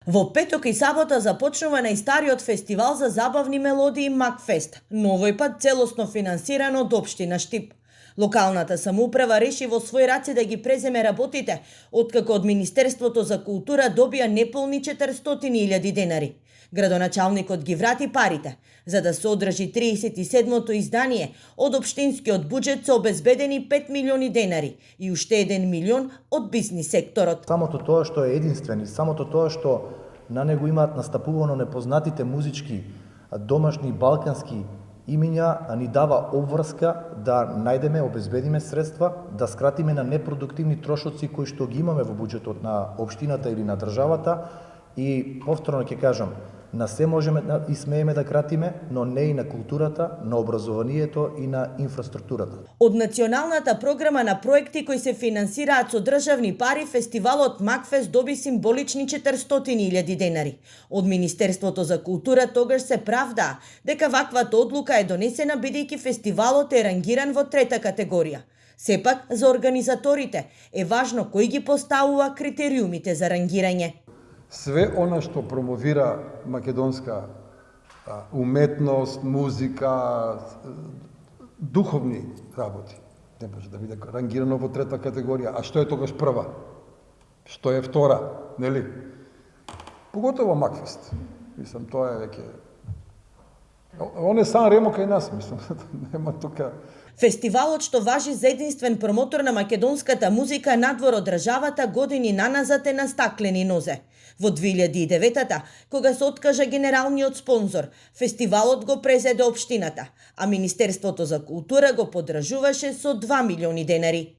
Во петок и сабота започнува најстариот фестивал за забавни мелодии Макфест, но овој пат целосно финансиран од општина Штип. Локалната самоуправа реши во свој раце да ги преземе работите, откако од Министерството за култура добија неполни 400.000 денари. Градоначалникот ги врати парите, за да се одржи 37-то издание. Од општинскиот буџет се обезбедени 5 милиони денари и уште 1 милион од бизнис секторот. Самото тоа што е единствен и самото тоа што на него имаат настапувано непознатите музички, домашни балкански имиња, ни дава обврска да најдеме, обезбедиме средства, да скратиме на непродуктивни трошоци кои што ги имаме во буџетот на општината или на државата. И повторно ќе кажам, на се можеме и смееме да кратиме, но не и на културата, на образованието и на инфраструктурата. Од националната програма на проекти кои се финансираат со државни пари, фестивалот Макфест доби символични 400.000 денари. Од Министерството за култура тогаш се правда дека ваквата одлука е донесена бидејќи фестивалот е рангиран во трета категорија. Сепак, за организаторите е важно кој ги поставува критериумите за рангирање. Све она што промовира македонска уметност, музика, духовни работи, не може да биде рангирано во трета категорија. А што е тогаш прва? Што е втора, нели? Поготово Макфест. Мислам, тоа е веќе... Он е сам ремо кај нас, мислам, нема тука... Фестивалот, што важи за единствен промотор на македонската музика надвор од државата, години наназад е на стаклени нозе. Во 2009-та, кога се откажа генералниот спонзор, фестивалот го презеде општината, а Министерството за култура го поддржуваше со 2 милиони денари.